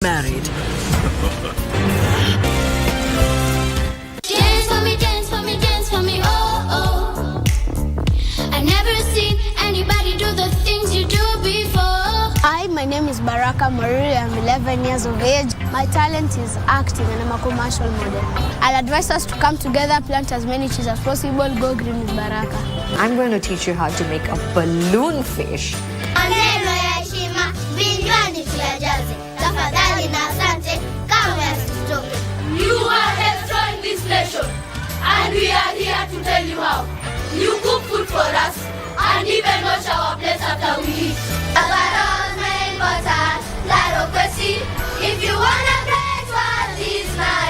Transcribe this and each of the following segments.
married. Dance for me, dance for me, dance for me, oh, oh. I've never seen anybody do the things you do before. Hi, my name is Baraka Marie. I'm 11 years of age. My talent is acting and I'm a commercial model. I'll advise us to come together, plant as many trees as possible, go green with Baraka. I'm going to teach you how to make a balloon fish. Maneno ya heshima, vinywani tuyajaze. Tafadhali na asante, kama yasitoke. You are destroying this nation, and we are here to tell you how. You cook food for us, and even wash our plates after we eat. Abaros main important, ladocracy. If you wanna play what is my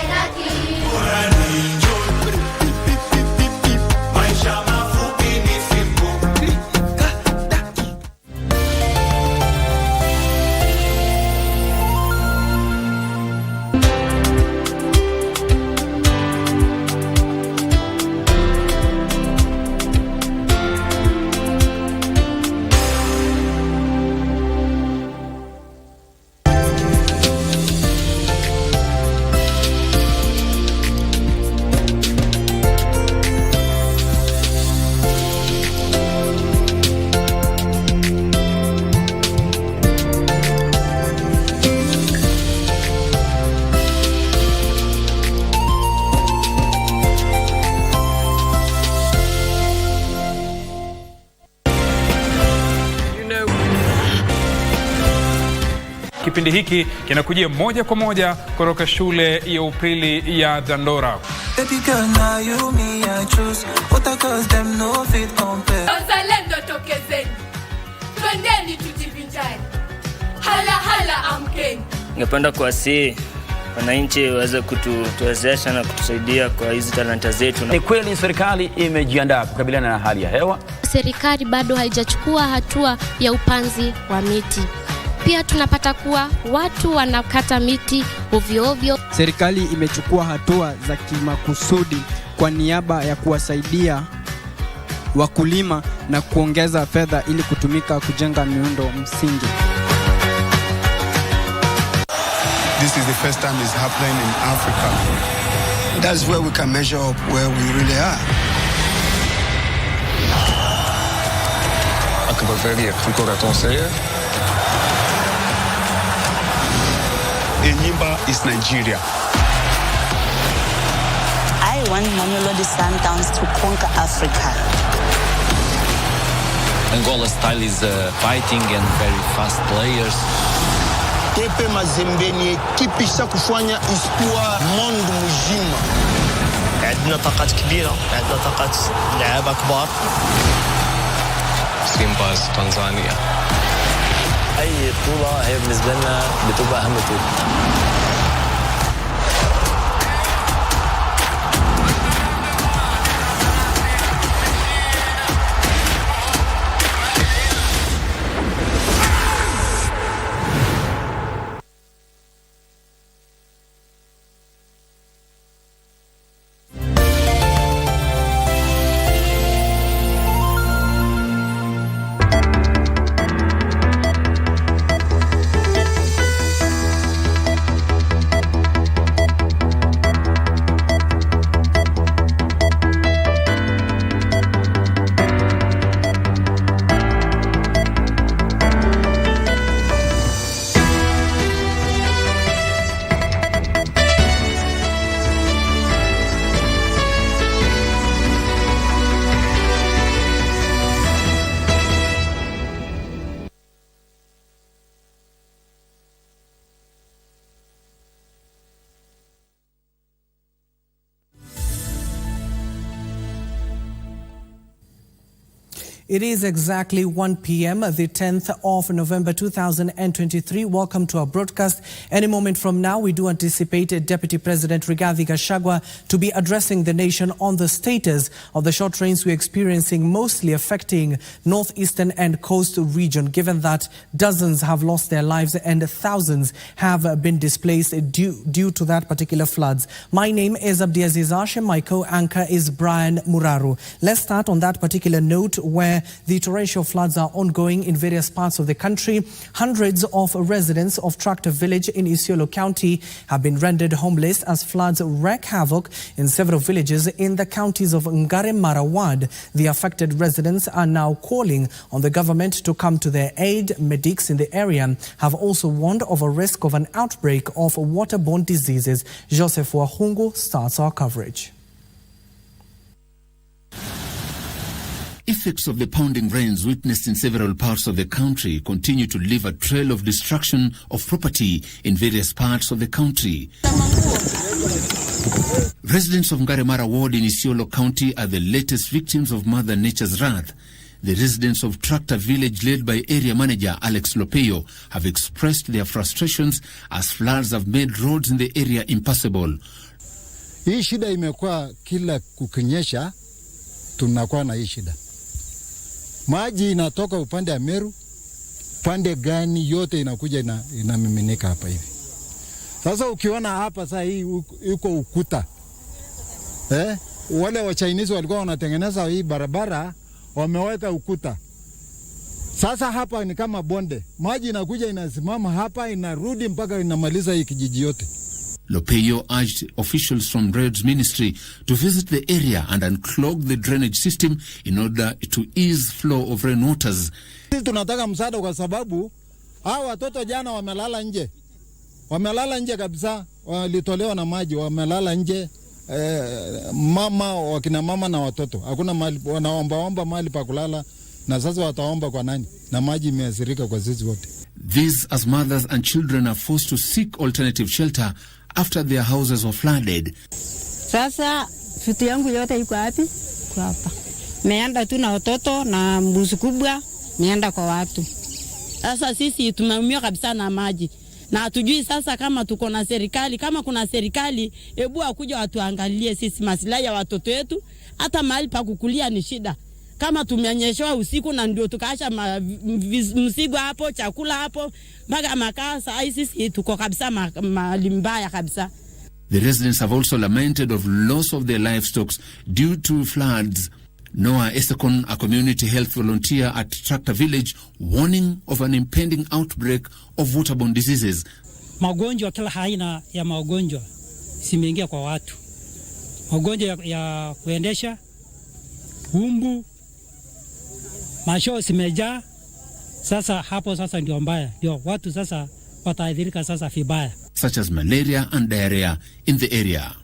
Kipindi hiki kinakujia moja kwa moja kutoka shule ya upili ya Dandora. Wazalendo tokezeni, twendeni tujivinjari. Hala hala amkeni. Ningependa kuwasihi wananchi waweze kutuwezesha na kutusaidia kwa hizi talanta zetu. Ni kweli serikali imejiandaa kukabiliana na hali ya hewa. Serikali bado haijachukua hatua ya upanzi wa miti. Pia tunapata kuwa watu wanakata miti ovyo ovyo. Serikali imechukua hatua za kimakusudi kwa niaba ya kuwasaidia wakulima na kuongeza fedha ili kutumika kujenga miundo msingi. This is the first time it's happening in Africa. That's where we can measure up where we really are. Acaba velha, ficou da tonseia. Enyimba is Nigeria. I want Mamelodi Sundowns to conquer Africa. Angola's style is fighting and very fast players. Tepe Mazembe ni ekipi isha kufanya histoire monde mzima. عندنا طاقات كبيرة، عندنا طاقات لعيبة كبار. سيمباز تنزانيا. أي بطولة هي بالنسبة لنا بتبقى أهم بطولة. It is exactly 1 p.m., the 10th of November 2023. Welcome to our broadcast. Any moment from now, we do anticipate Deputy President Rigathi Gachagua to be addressing the nation on the status of the short rains we're experiencing, mostly affecting northeastern and coastal region, given that dozens have lost their lives and thousands have been displaced due to that particular floods. My name is Abdiaziz. My co-anchor is Brian Muraru. Let's start on that particular note where where the torrential floods are ongoing in various parts of the country. Hundreds of residents of Tractor Village in Isiolo County have been rendered homeless as floods wreak havoc in several villages in the counties of Ngare Marawad. The affected residents are now calling on the government to come to their aid. Medics in the area have also warned of a risk of an outbreak of waterborne diseases. Joseph Wahungu starts our coverage. Effects of the pounding rains witnessed in several parts of the country continue to leave a trail of destruction of property in various parts of the country. Residents of Ngaremara Ward in Isiolo County are the latest victims of Mother Nature's wrath. The residents of Tractor Village, led by area manager Alex Lopeyo, have expressed their frustrations as floods have made roads in the area impassable. Hii shida imekuwa kila kukinyesha tunakuwa na hii shida. Maji inatoka upande ya Meru, upande gani yote inakuja inamiminika hapa hivi. Sasa ukiona hapa saa hii yuko ukuta. Wale wa Chinese walikuwa wanatengeneza hii barabara, wameweka ukuta. Sasa hapa ni kama bonde. Maji inakuja inasimama hapa, inarudi mpaka inamaliza hii kijiji yote. Lopeyo urged officials from Roads Ministry to visit the area and unclog the drainage system in order to ease flow of rainwaters. Sisi tunataka msaada kwa sababu hao watoto jana wamelala nje. Wamelala nje kabisa, walitolewa na maji, wamelala nje. Wakina mama na watoto. Hakuna mahali, wanaomba mahali pa kulala, na sasa wataomba kwa nani? Na maji imeathirika kwa sisi wote. These as mothers and children are forced to seek alternative shelter after their houses were flooded. Sasa vitu yangu yote iko wapi? Kwa hapa. Meenda tu na watoto na mbuzi kubwa, meenda kwa watu. Sasa sisi tumeumia kabisa na maji. Na hatujui sasa kama tuko na serikali, kama kuna serikali, hebu akuja watuangalie sisi maslahi ya watoto wetu, hata mahali pa kukulia ni shida. Kama tumenyeshewa usiku na ndio tukaacha mzigo hapo, chakula hapo, mpaka makaa, saa sisi tuko kabisa mahali mbaya kabisa. The residents have also lamented of loss of their livestock due to floods. Noah Esekon, a community health volunteer at Tractor Village, warning of an impending outbreak of waterborne diseases. Magonjwa kila aina ya magonjwa simeingia kwa watu. Magonjwa ya kuendesha, umbu, mashoo simejaa. Sasa hapo sasa ndio mbaya. Ndio watu sasa wataathirika sasa vibaya. Such as malaria and diarrhea in the area.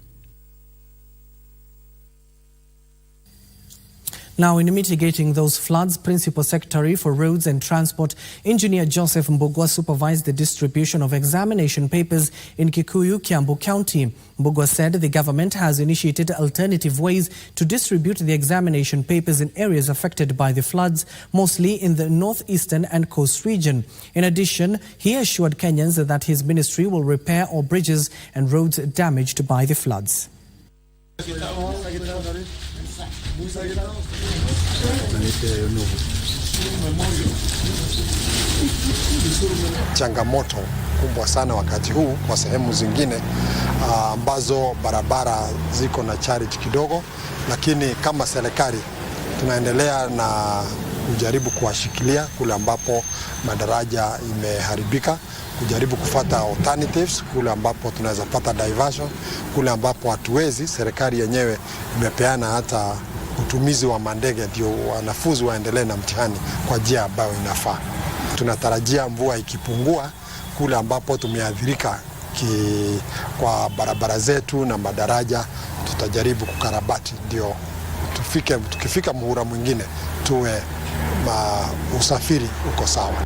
Now, in mitigating those floods, Principal Secretary for Roads and Transport, Engineer Joseph Mbugua, supervised the distribution of examination papers in Kikuyu, Kiambu County. Mbugua said the government has initiated alternative ways to distribute the examination papers in areas affected by the floods, mostly in the northeastern and coast region. In addition, he assured Kenyans that his ministry will repair all bridges and roads damaged by the floods. Changamoto kubwa sana wakati huu kwa sehemu zingine ambazo barabara ziko na charge kidogo, lakini kama serikali tunaendelea na kujaribu kuwashikilia kule ambapo madaraja imeharibika, kujaribu kufuata alternatives kule ambapo tunaweza pata diversion, kule ambapo hatuwezi. Serikali yenyewe imepeana hata utumizi wa mandege ndio wanafunzi waendelee na mtihani kwa njia ambayo inafaa. Tunatarajia mvua ikipungua kule ambapo tumeathirika kwa barabara zetu na madaraja, tutajaribu kukarabati ndio tukifika muhula mwingine tuwe usafiri uko sawa.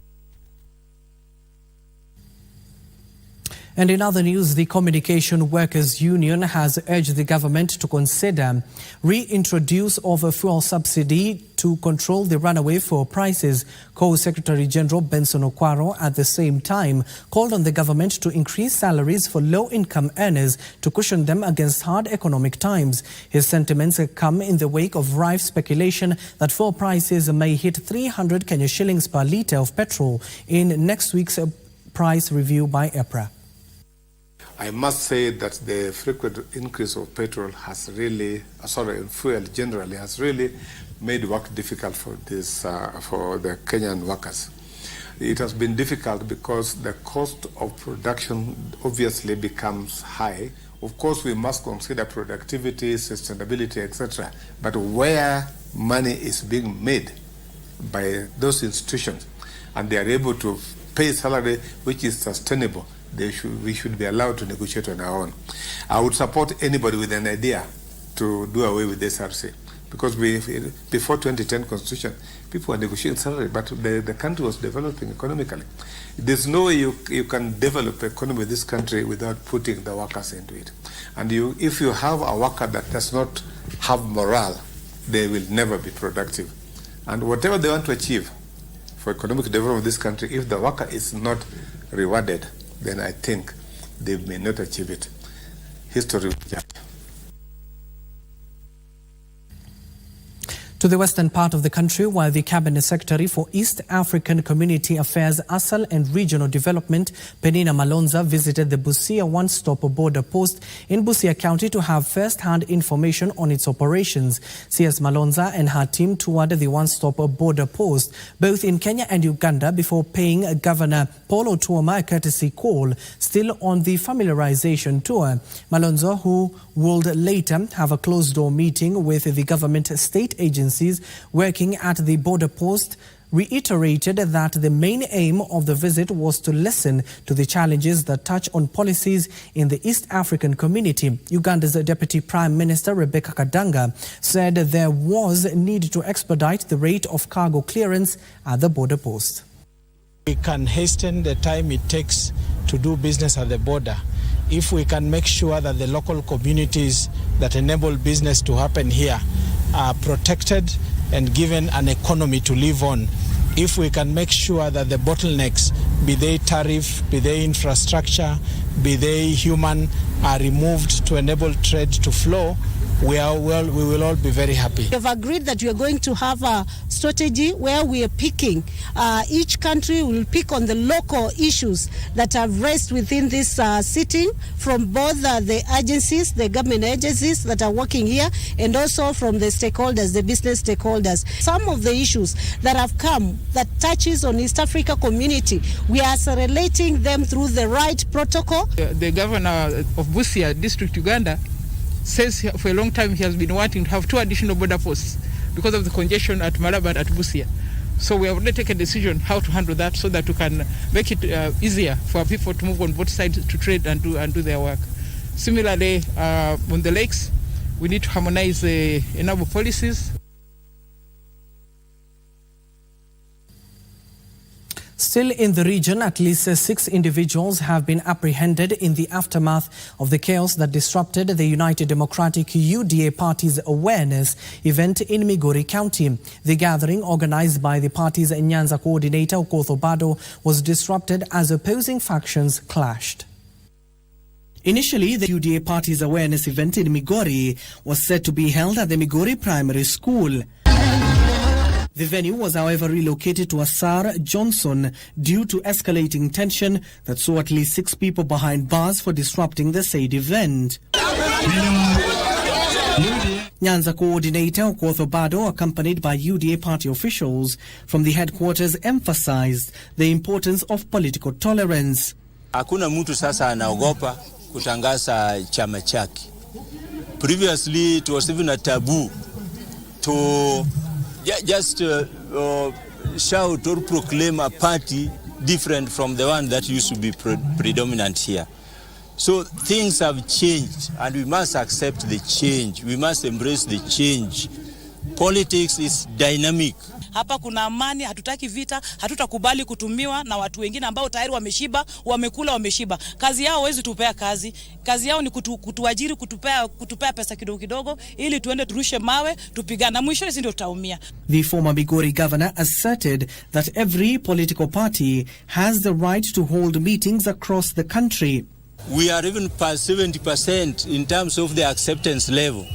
And in other news, the Communication Workers Union has urged the government to consider reintroduce of a fuel subsidy to control the runaway fuel prices. Co-Secretary General Benson Okwaro at the same time called on the government to increase salaries for low-income earners to cushion them against hard economic times. His sentiments come in the wake of rife speculation that fuel prices may hit 300 Kenya shillings per litre of petrol in next week's price review by EPRA. I must say that the frequent increase of petrol has really, fuel generally, has really made work difficult for the Kenyan workers. It has been difficult because the cost of production obviously becomes high. Of course, we must consider productivity, sustainability, etc. But where money is being made by those institutions and they are able to pay salary which is sustainable, we should be allowed to negotiate on our own. I would support anybody with an idea to do away with SRC, because before 2010 constitution, people were negotiating salary, but the country was developing economically. There's no way you can develop economy in this country without putting the workers into it. And if you have a worker that does not have morale, they will never be productive. And whatever they want to achieve for economic development of this country, if the worker is not rewarded, then I think they may not achieve it. History will judge. To the western part of the country, while the Cabinet Secretary for East African Community Affairs, ASAL and Regional Development, Penina Malonza, visited the Busia one-stop border post in Busia County to have first-hand information on its operations. CS Malonza and her team toured the one-stop border post, both in Kenya and Uganda, before paying Governor Paul Otuoma a courtesy call, still on the familiarization tour. Malonza, who would later have a closed-door meeting with the government state agencies working at the border post, reiterated that the main aim of the visit was to listen to the challenges that touch on policies in the East African community. Uganda's Deputy Prime Minister Rebecca Kadanga said there was a need to expedite the rate of cargo clearance at the border post. We can hasten the time it takes to do business at the border if we can make sure that the local communities that enable business to happen here are protected and given an economy to live on. If we can make sure that the bottlenecks, be they tariff, be they infrastructure, be they human, are removed to enable trade to flow, we will all be very happy. We have agreed that we are going to have a strategy where we are picking, each country will pick on the local issues that are raised within this sitting from both the agencies, the government agencies that are working here, and also from the stakeholders, the business stakeholders. Some of the issues that have come that touches on East Africa community, we are relating them through the right protocol. The governor of Busia District, Uganda, says for a long time he has been wanting to have 2 additional border posts because of the congestion at Malaba and at Busia. So we have already taken a decision how to handle that so that we can make it easier for people to move on both sides to trade and do their work. Similarly, on the lakes, we need to harmonize a number of policies. Still in the region, at least 6 individuals have been apprehended in the aftermath of the chaos that disrupted the United Democratic UDA party's awareness event in Migori County. The gathering, organized by the party's Nyanza coordinator Okoth Obado, was disrupted as opposing factions clashed. Initially, the UDA party's awareness event in Migori was set to be held at the Migori Primary School. The venue was, however, relocated to Asar Johnson due to escalating tension that saw at least 6 people behind bars for disrupting the said event. Nyanza coordinator Okoth Obado, accompanied by UDA party officials from the headquarters, emphasized the importance of political tolerance. Hakuna mtu sasa anaogopa kutangaza chama chake. Previously, it was even a taboo to just shout or proclaim a party different from the one that used to be predominant here. So things have changed and we must accept the change. We must embrace the change. Politics is dynamic. Hapa kuna amani, hatutaki vita, hatutakubali kutumiwa na watu wengine ambao tayari wameshiba, wamekula, wameshiba. Kazi yao hawezi tupea kazi. Kazi yao ni kutuajiri, kutupea pesa kidogo kidogo ili tuende turushe mawe, tupigane na mwisho sisi ndio tutaumia. The former Migori governor asserted that every political party has the right to hold meetings across the country. We are even past 70% in terms of the acceptance level.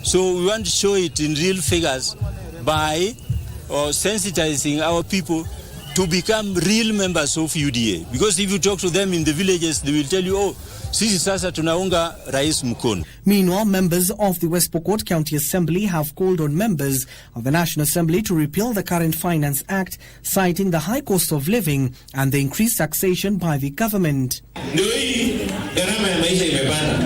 So we want to show it in real figures by sensitizing our people to become real members of UDA. Because if you talk to them in the villages, they will tell you, oh, sisi sasa tunaunga rais mkono. Meanwhile, members of the West Pokot County Assembly have called on members of the National Assembly to repeal the current Finance Act, citing the high cost of living and the increased taxation by the government. Ndio hii gharama ya maisha imepanda.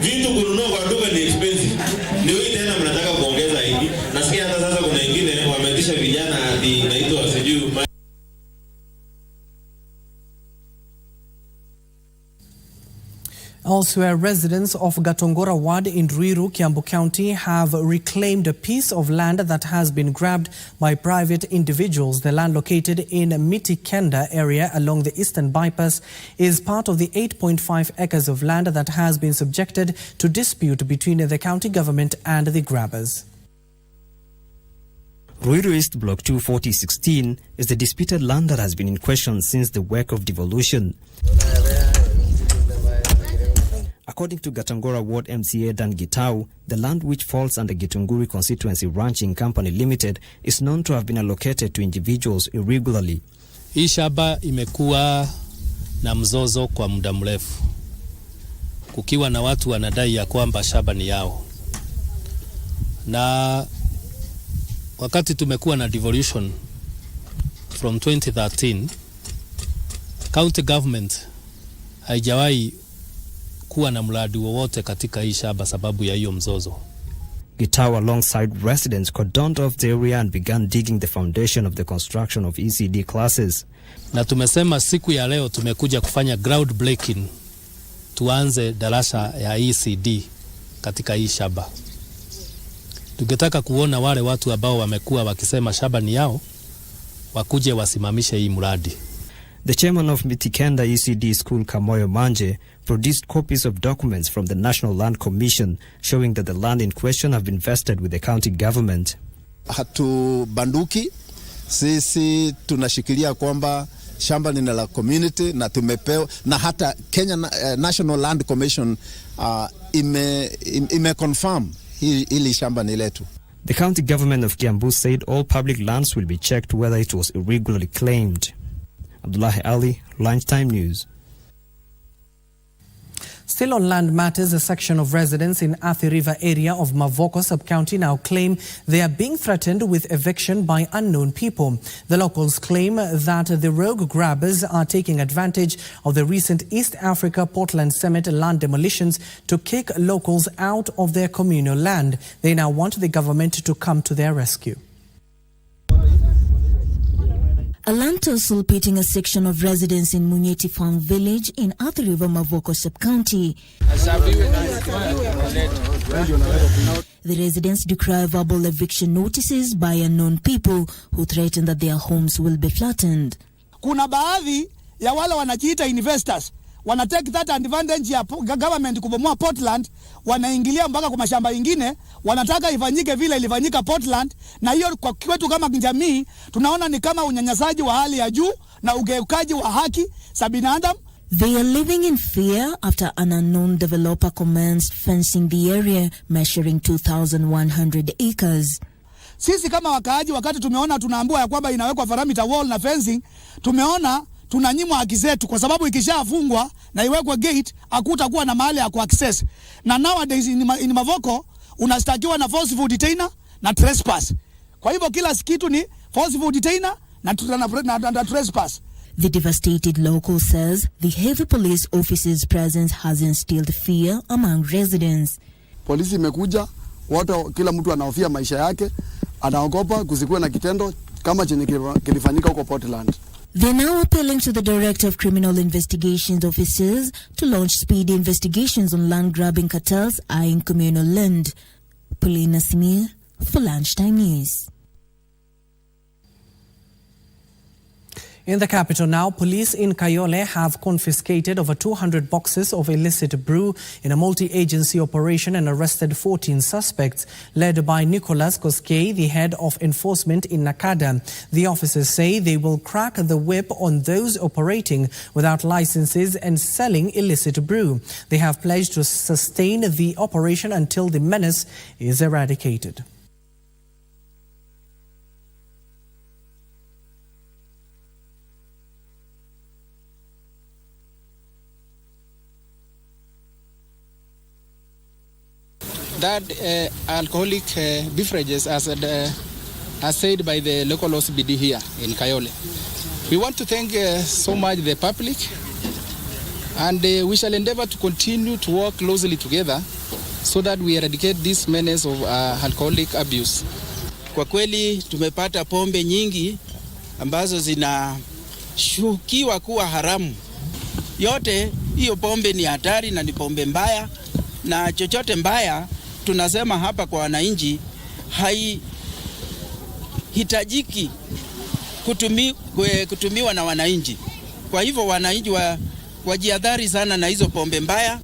Vitu kununua kwa duka ni expensive. Ndio hii tena mnataka kuongeza hivi. Nasikia hata sasa kuna wengine wametisha vijana hadi naitwa sijui. Elsewhere, residents of Gatongora Ward in Ruiru, Kiambu County have reclaimed a piece of land that has been grabbed by private individuals. The land located in Mitikenda area along the eastern bypass is part of the 8.5 acres of land that has been subjected to dispute between the county government and the grabbers. Ruiru East Block 24016 is the disputed land that has been in question since the work of devolution. According to Gatongora Ward MCA Dan Gitau, the land which falls under Gitunguri Constituency Ranching Company Limited is known to have been allocated to individuals irregularly. Hii shamba imekuwa na mzozo kwa muda mrefu, kukiwa na watu wanadai ya kwamba shamba ni yao, na wakati tumekuwa na devolution from 2013, county government haijawahi kuwa na mradi wowote katika hii shamba sababu ya hiyo mzozo. Gitau alongside residents cordoned off the area and began digging the foundation of the construction of ECD classes. Na tumesema siku ya leo tumekuja kufanya ground breaking, tuanze darasa ya ECD katika hii shamba. Tungetaka kuona wale watu ambao wamekuwa wakisema shamba ni yao wakuje wasimamishe hii mradi. The chairman of Mitikenda ECD School, Kamoyo Manje, produced copies of documents from the National Land Commission showing that the land in question have been vested with the county government. Hatubanduki, sisi tunashikilia kwamba shamba ni la community na tumepewa, na hata Kenya National Land Commission ime confirm hili shamba ni letu. The county government of Kiambu said all public lands will be checked whether it was irregularly claimed. Abdullahi Ali, Lunchtime News. Still on land matters, a section of residents in Athi River area of Mavoko sub-county now claim they are being threatened with eviction by unknown people. The locals claim that the rogue grabbers are taking advantage of the recent East Africa Portland Summit land demolitions to kick locals out of their communal land. They now want the government to come to their rescue. A land tussle pitting a section of residents in Munyeti Farm Village in Athi River, Mavoko sub-county. The residents decry verbal eviction notices by unknown people who threaten that their homes will be flattened. Kuna baadhi ya wale wanajiita investors wana take that advantage ya government kubomoa Portland, wanaingilia mpaka kwa mashamba ingine, wanataka ifanyike vile ilifanyika Portland, na hiyo kwa kwetu kama jamii tunaona ni kama unyanyasaji wa hali ya juu na ugeukaji wa haki za binadamu. They are living in fear after an unknown developer commenced fencing the area measuring 2,100 acres. Sisi kama wakaaji, wakati tumeona tunaambiwa ya kwamba inawekwa parameter wall na fencing, tumeona tunanyimwa haki zetu, kwa sababu ikishafungwa na iwekwe gate hakutakuwa na mahali ya kuaccess. Na nowadays in Mavoko unastakiwa na forceful detainer na trespass. Kwa hivyo kila kitu ni forceful detainer na trespass. The devastated local says the heavy police officers' presence has instilled fear among residents. Polisi imekuja, watu kila mtu anahofia maisha yake, anaogopa kusikuwe na kitendo kama chenye kilifanyika huko Portland. They're now appealing to the Director of Criminal Investigations officers to launch speedy investigations on land-grabbing cartels eyeing communal land. Paulina Simir for Lunchtime News. In the capital now, police in Kayole have confiscated over 200 boxes of illicit brew in a multi-agency operation and arrested 14 suspects, led by Nicholas Koskei, the head of enforcement in Nakada. The officers say they will crack the whip on those operating without licenses and selling illicit brew. They have pledged to sustain the operation until the menace is eradicated. that alcoholic beverages as said by the local OCBD here in Kayole. We want to thank so much the public, and we shall endeavor to continue to work closely together so that we eradicate this menace of alcoholic abuse. Kwa kweli tumepata pombe nyingi ambazo zinashukiwa kuwa haramu. Yote hiyo pombe ni hatari na ni pombe mbaya, na chochote mbaya tunasema hapa kwa wananchi haihitajiki kutumiwa na wananchi. Kwa hivyo wananchi wajihadhari sana na hizo pombe mbaya.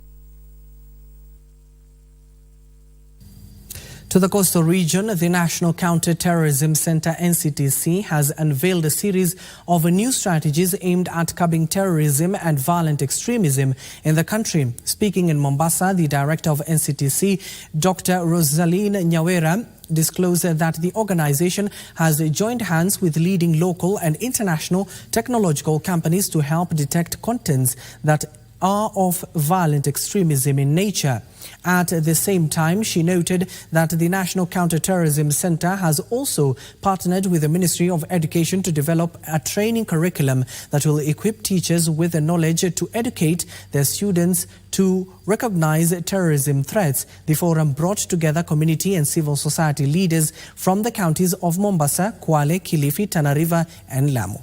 To the coastal region, the National Counter-Terrorism Center NCTC has unveiled a series of new strategies aimed at curbing terrorism and violent extremism in the country. Speaking in Mombasa, the director of NCTC, Dr. Rosaline Nyawera, disclosed that the organization has joined hands with leading local and international technological companies to help detect contents that are of violent extremism in nature. At the same time, she noted that the National Counter-Terrorism Center has also partnered with the Ministry of Education to develop a training curriculum that will equip teachers with the knowledge to educate their students to recognize terrorism threats. The forum brought together community and civil society leaders from the counties of Mombasa, Kwale, Kilifi, Tana River and Lamu.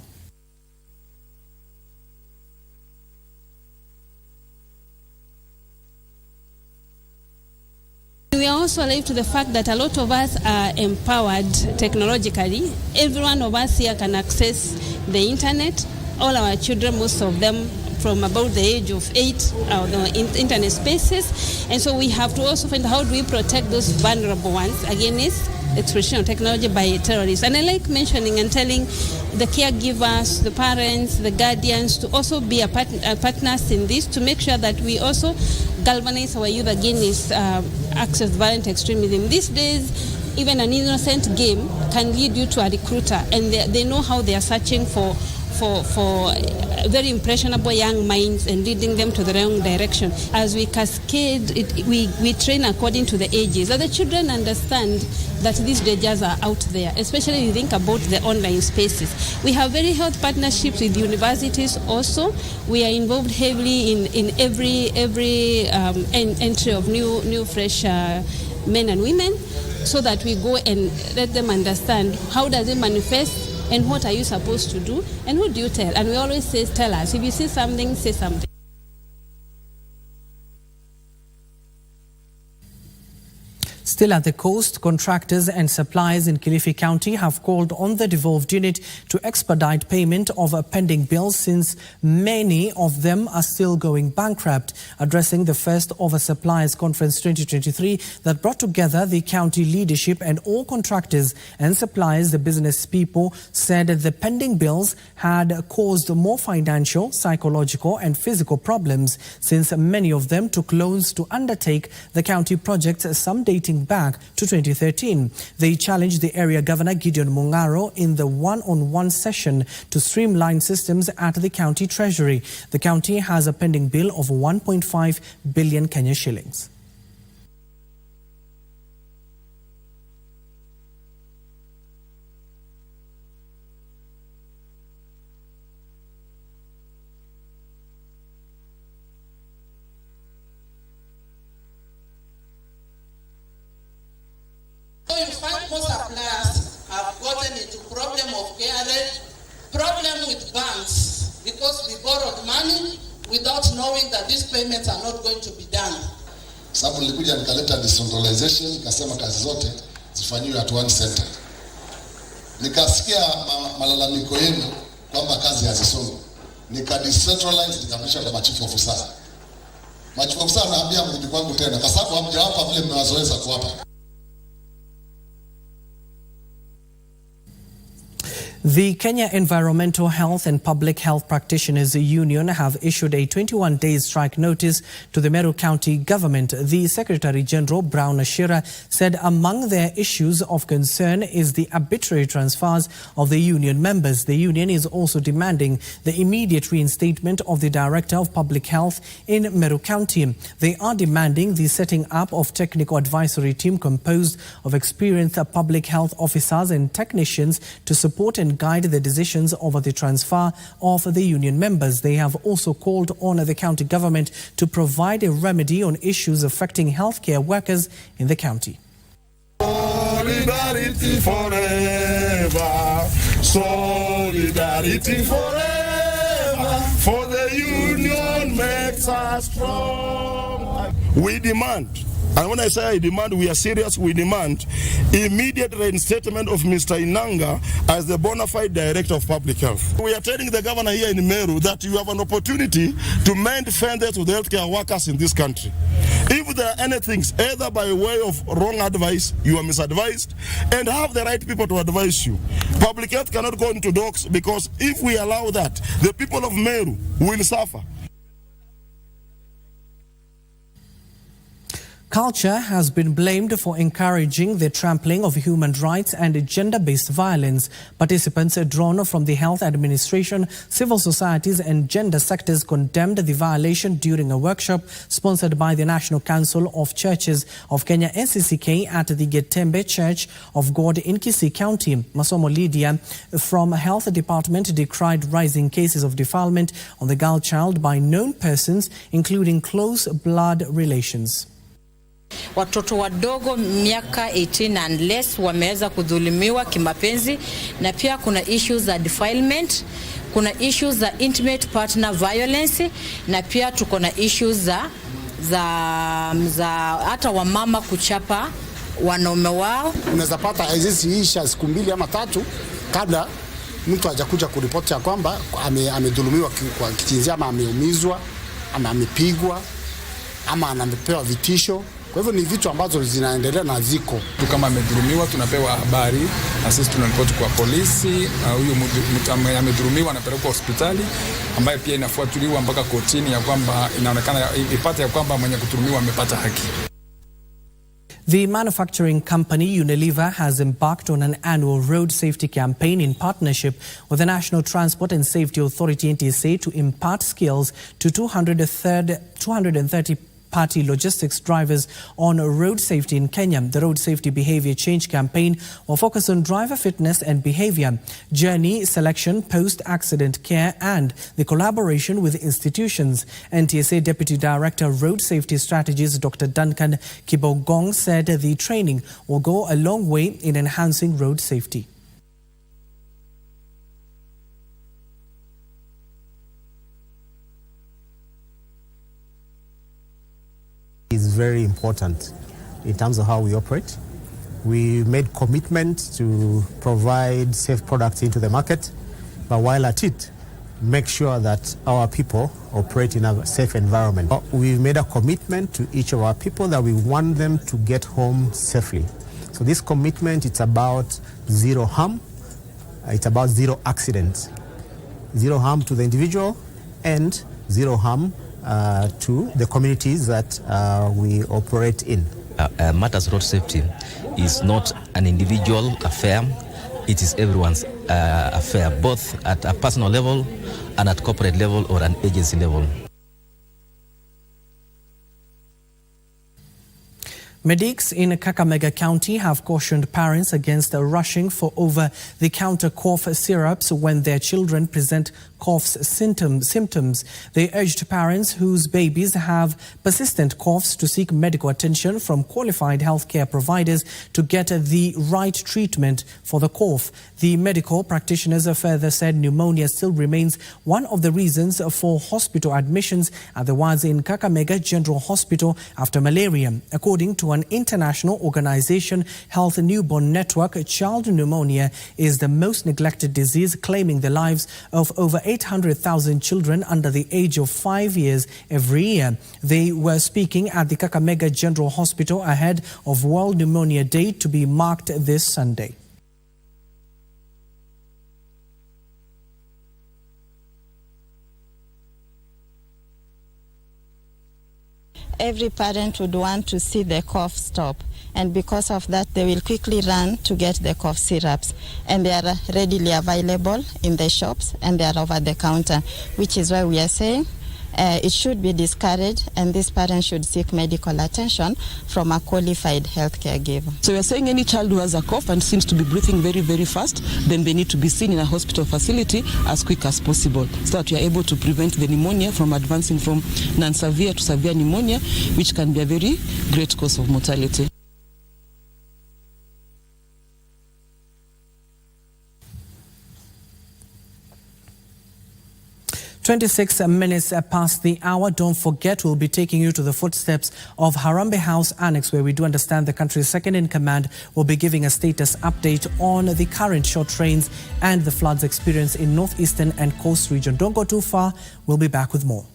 We are also alive to the fact that a lot of us are empowered technologically. Every one of us here can access the internet. All our children, most of them from about the age of 8, are on internet spaces. And so we have to also find how do we protect those vulnerable ones against exploitation of technology by terrorists. And I like mentioning and telling the caregivers, the parents, the guardians to also be partners in this, to make sure that we also galvanize our youth against access to violent extremism. These days, even an innocent game can lead you to a recruiter, and they know how they are searching for very impressionable young minds and leading them to the wrong direction. As we cascade, we train according to the ages, so the children understand that these dangers are out there, especially if you think about the online spaces. We have very healthy partnerships with universities also. We are involved heavily in every entry of new fresh men and women, so that we go and let them understand how does it manifest and what are you supposed to do and who do you tell. And we always say, tell us. If you see something, say something. Still at the coast, contractors and suppliers in Kilifi County have called on the devolved unit to expedite payment of pending bills, since many of them are still going bankrupt. Addressing the first of a suppliers conference 2023 that brought together the county leadership and all contractors and suppliers, the business people said the pending bills had caused more financial, psychological and physical problems, since many of them took loans to undertake the county projects, some dating back to 2013. They challenged the area governor Gideon Mungaro in the one-on-one session to streamline systems at the county treasury. The county has a pending bill of 1.5 billion Kenya shillings. So in fact, most suppliers have gotten into problem of KRA, problem with banks, because we borrowed money without knowing that these payments are not going to be done. Sababu nilikuja nikaleta decentralization, nikasema kazi zote zifanyiwe at one center. Nikasikia malalamiko yenu kwamba kazi hazisongi. Nika decentralize, nikamisha kwa machifu ofisa. Machifu ofisa anaambia mrudi kwangu tena, kwa sababu hamjawapa vile mnawazoeza kuwapa. The Kenya Environmental Health and Public Health Practitioners Union have issued a 21-day strike notice to the Meru County government. The Secretary General, Brown Ashira, said among their issues of concern is the arbitrary transfers of the union members. The union is also demanding the immediate reinstatement of the Director of Public Health in Meru County. They are demanding the setting up of technical advisory team composed of experienced public health officers and technicians to support and guide the decisions over the transfer of the union members. They have also called on the county government to provide a remedy on issues affecting healthcare workers in the county. Solidarity forever, solidarity forever, for the union makes us strong. We demand, and when I say I demand, we are serious, we demand immediate reinstatement of Mr. Inanga as the bona fide Director of Public Health. We are telling the governor here in Meru that you have an opportunity to mend fences with healthcare workers in this country. If there are anything, either by way of wrong advice, you are misadvised, and have the right people to advise you. Public health cannot go into dogs, because if we allow that, the people of Meru will suffer. Culture has been blamed for encouraging the trampling of human rights and gender-based violence. Participants drawn from the health administration, civil societies and gender sectors condemned the violation during a workshop sponsored by the National Council of Churches of Kenya NCCK at the Getembe Church of God in Kisii County. Masomo Lydia from Health Department decried rising cases of defilement on the girl child by known persons, including close blood relations. Watoto wadogo miaka 18 and less wameweza kudhulumiwa kimapenzi, na pia kuna issues za defilement, kuna issues za intimate partner violence, na pia tuko na issues za hata wamama kuchapa wanaume wao. Unaweza pata hizi issues siku 2 ama 3 kabla mtu hajakuja kuripoti ya kwamba amedhulumiwa kwa kijinsia, ama ameumizwa, ama amepigwa, ama anapewa vitisho. Kwa hivyo ni vitu ambazo zinaendelea na ziko. Kama amedhulumiwa tunapewa habari na sisi tunaripoti kwa polisi, huyo mtu amedhulumiwa anapelekwa hospitali, ambaye pia inafuatiliwa mpaka kotini ya kwamba inaonekana ipate ya kwamba mwenye kudhulumiwa amepata haki. The manufacturing company Unilever has embarked on an annual road safety campaign in partnership with the National Transport and Safety Authority NTSA to impart skills to 230 party logistics drivers on road safety in Kenya. The Road Safety Behavior Change campaign will focus on driver fitness and behavior, journey selection, post-accident care and the collaboration with institutions. NTSA Deputy Director Road Safety Strategies Dr. Duncan Kibogong said the training will go a long way in enhancing road safety. Is very important in terms of how we operate. We made commitment to provide safe products into the market, but while at it, make sure that our people operate in a safe environment. We've made a commitment to each of our people that we want them to get home safely. So this commitment, it's about zero harm, it's about zero accidents. Zero harm to the individual and zero harm to the communities that we operate in. Matters road safety is not an individual affair, it is everyone's affair, both at a personal level and at corporate level or an agency level. Medics in Kakamega County have cautioned parents against rushing for over-the-counter cough syrups when their children present cough symptoms. They urged parents whose babies have persistent coughs to seek medical attention from qualified healthcare providers to get the right treatment for the cough. The medical practitioners further said pneumonia still remains one of the reasons for hospital admissions at the wards in Kakamega General Hospital after malaria. According to an international organization, Health Newborn Network, child pneumonia is the most neglected disease, claiming the lives of over 800,000 children under the age of 5 years every year. They were speaking at the Kakamega General Hospital ahead of World Pneumonia Day to be marked this Sunday. every parent would want to see the cough stop. And because of that, they will quickly run to get the cough syrups. And they are readily available in the shops, and they are over the counter, which is why we are saying it should be discouraged, and this parent should seek medical attention from a qualified healthcare giver. So we are saying any child who has a cough and seems to be breathing very, very fast, then they need to be seen in a hospital facility as quick as possible, so that we are able to prevent the pneumonia from advancing from non-severe to severe pneumonia, which can be a very great cause of mortality. 26 minutes past the hour. Don't forget, we'll be taking you to the footsteps of Harambee House Annex, where we do understand the country's second-in-command will be giving a status update on the current short rains and the floods experienced in northeastern and coast region. Don't go too far. We'll be back with more.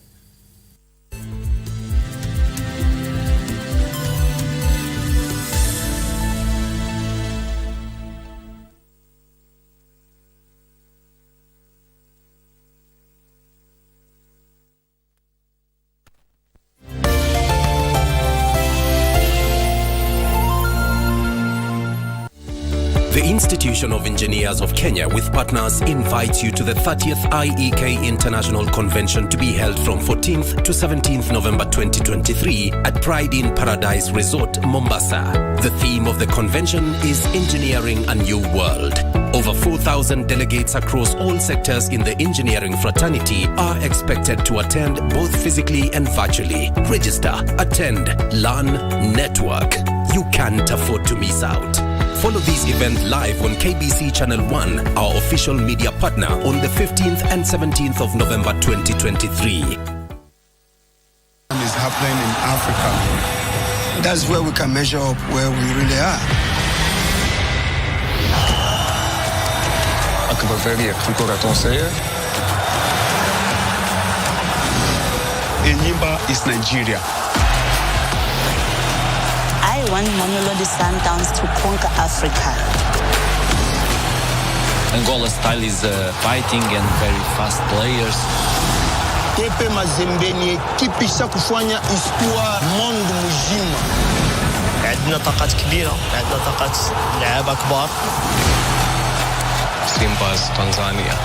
The Institution of Engineers of Kenya with partners invites you to the 30th IEK International Convention to be held from 14th to 17th November 2023 at Pride in Paradise Resort, Mombasa. The theme of the convention is Engineering a New World. Over 4,000 delegates across all sectors in the engineering fraternity are expected to attend both physically and virtually. Register, attend, learn, network. You can't afford to miss out. Follow this event live on KBC Channel 1, our official media partner, on the 15th and 17th of November 2023. Is happening in Africa. That's where we can measure up where we really are. أكبر فريق في الكرة التونسية. Enyimba is Nigeria. I want Mamelodi Sundowns to conquer Africa. Angola style is fighting and very fast players. Tepe Mazembe ni ekipi isha kufanya histoire monde mzima. عندنا طاقات كبيرة، عندنا طاقات لعيبة كبار. سيمباز تنزانيا.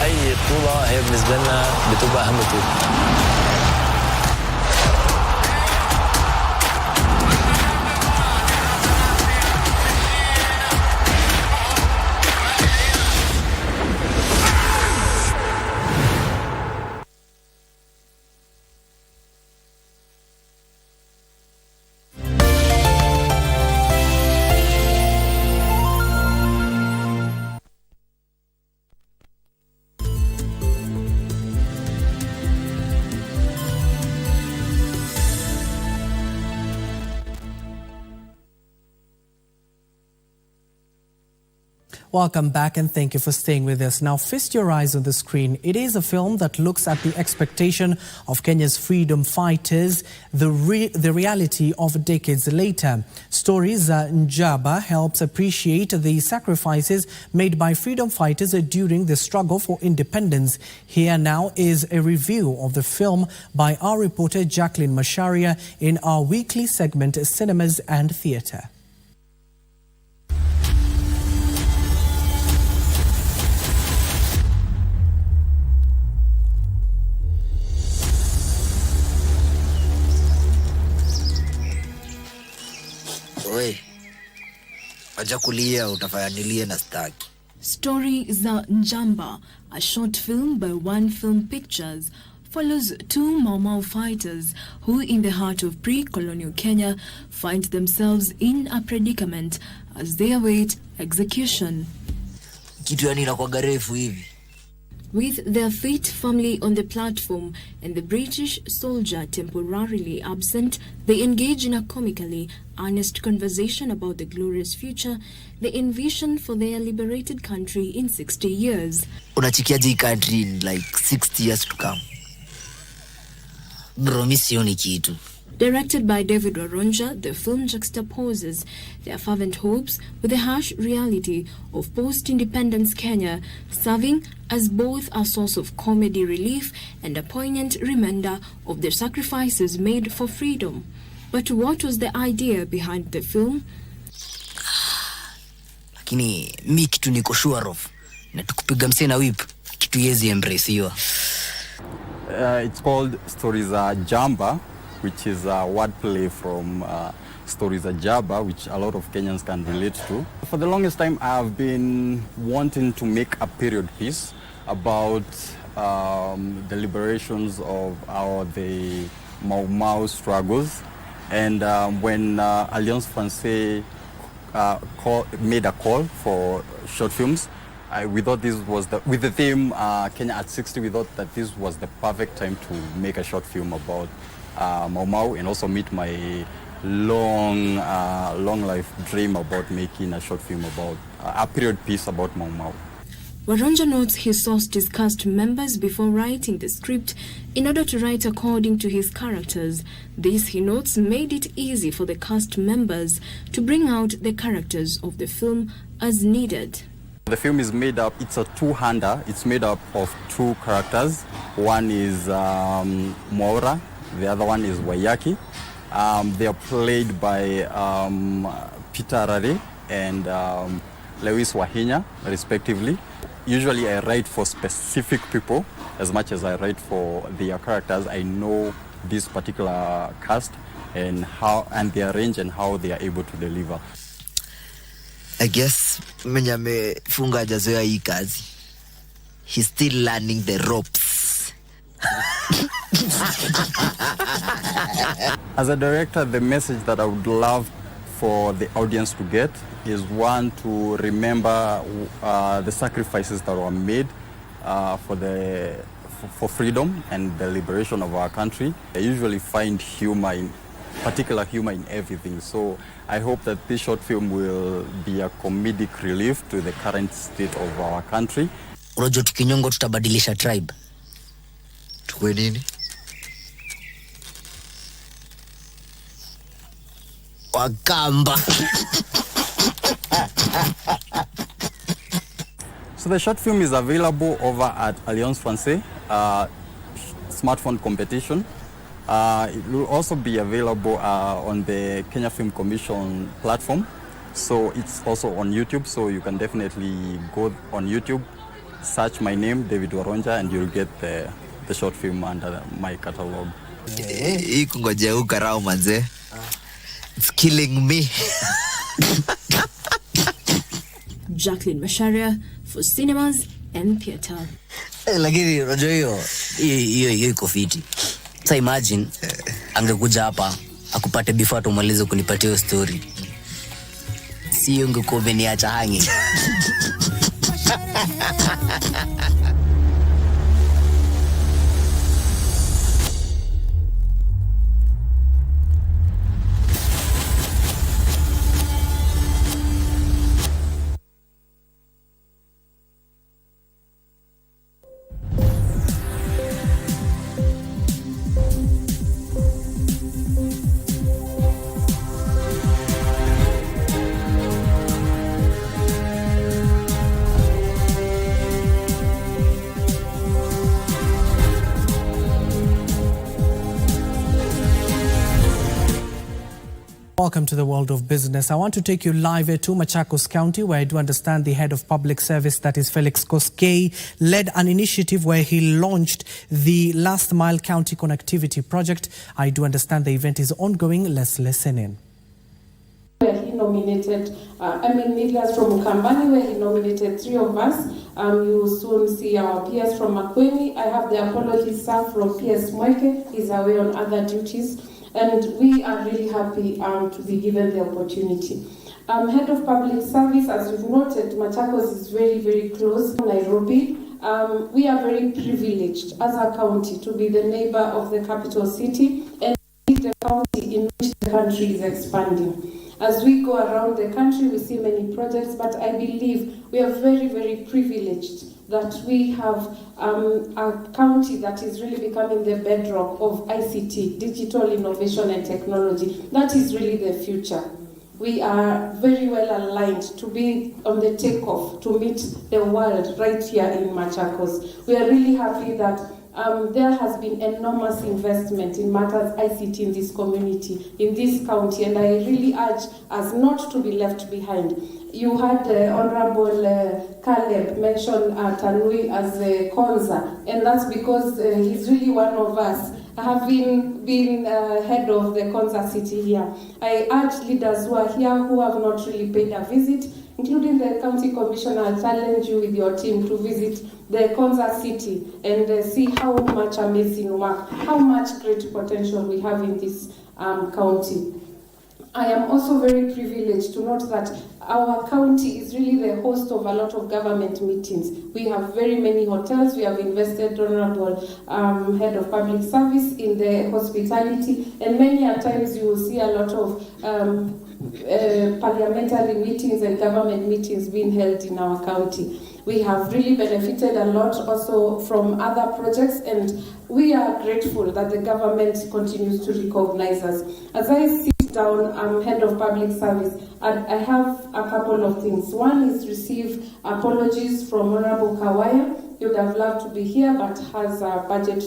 أي بطولة هي بالنسبة لنا بتبقى أهم بطولة. Welcome back, and thank you for staying with us. Now, feast your eyes on the screen. It is a film that looks at the expectation of Kenya's freedom fighters, the reality of decades later. Stories Njaba helps appreciate the sacrifices made by freedom fighters during the struggle for independence. Here now is a review of the film by our reporter Jacqueline Masharia in our weekly segment Cinemas and Theatre. Story za Njamba, a short film by One Film Pictures, follows two Mau Mau fighters who, in the heart of pre-colonial Kenya, find themselves in a predicament as they await execution. With their Fit family on the platform and the British soldier temporarily absent, they engage in a comically honest conversation about the glorious future they envision for their liberated country in 60 years. Unachikiaje country in like 60 years to come? Bro, mi sioni kitu. Directed by David Waronja, the film juxtaposes their fervent hopes with the harsh reality of post-independence Kenya, serving as both a source of comedy relief and a poignant reminder of the sacrifices made for freedom. But what was the idea behind the film? Lakini mi kitu niko sure of na tukupiga msee na whip kitu yezi embrace hiyo. It's called Stories Jamba, which is a wordplay from Stories Jaba, which a lot of Kenyans can relate to. For the longest time, I have been wanting to make a period piece about the liberations of the Mau Mau struggles. And when Alliance Francaise made a call for short films, we thought this was with the theme Kenya at 60, we thought that this was the perfect time to make a short film about Mau Mau, and also meet my long life dream about making a short film about a period piece about Mau Mau. Waronja notes he sourced his cast members before writing the script in order to write according to his characters. This, he notes, made it easy for the cast members to bring out the characters of the film as needed. The film is made up, it's a two-hander. It's made up of two characters. One is Moura, the other one is Wayaki. They are played by Peter Arare and Lewis Wahinya, respectively. Usually I write for specific people as much as I write for their characters. I know this particular cast and their range and how they are able to deliver. I guess mwenye amefunga hajazoea hii kazi. He's still learning the ropes. As a director, the message that I would love for the audience to get is, one, to remember the sacrifices that were made for freedom and the liberation of our country. I usually find particular humor in everything. So I hope that this short film will be a comedic relief to the current state of our country. Unajua tukinyongo tutabadilisha tribe. Tukwe nini? Wakamba. So the short film is available over at Alliance Francaise smartphone competition. It will also be available on the Kenya Film Commission platform. So it's also on YouTube, so you can definitely go on YouTube, search my name, David Waronja, and you'll get the short film under my catalog. Hii kungojea ukarao manze. It's killing me. Jacqueline Masharia for Cinemas and Theatre. Lakini unajua hiyo iko fiti. So imagine angekuja hapa akupate before tumalize kunipatia story. Si ungekuwa umeniacha hangi. Welcome to the world of business. I want to take you live to Machakos County, where I do understand the head of public service, that is Felix Koskei, led an initiative where he launched the Last Mile County Connectivity Project. I do understand the event is ongoing. Let's listen in. Where he nominated, leaders from Ukambani, where he nominated 3 of us. You will soon see our peers from Makueni. I have the apologies, sir, from PS Mweke. He's away on other duties. And we are really happy to be given the opportunity. Head of Public Service, as you've noted, Machakos is very, very close to Nairobi. We are very privileged as a county to be the neighbor of the capital city and the county in which the country is expanding. As we go around the country, we see many projects, but I believe we are very, very privileged that we have a county that is really becoming the bedrock of ICT, digital innovation and technology. That is really the future. We are very well aligned to be on the takeoff to meet the world right here in Machakos. We are really happy that there has been enormous investment in matters ICT in this community, in this county, and I really urge us not to be left behind. You had Honorable Caleb mention Tanui as a Konza, and that's because he's really one of us, having been head of the Konza city here. I urge leaders who are here who have not really paid a visit, including the county commissioner, I challenge you with your team to visit the Konza city and see how much amazing work, how much great potential we have in this county. I am also very privileged to note that our county is really the host of a lot of government meetings. We have very many hotels. We have invested, Honorable Head of Public Service, in the hospitality, and many a times you will see a lot of parliamentary meetings and government meetings being held in our county. We have really benefited a lot also from other projects, and we are grateful that the government continues to recognize us. As I sit down, I'm Head of Public Service, and I have a couple of things. One is receive apologies from Honorable Kawaya. He would have loved to be here, but has a budget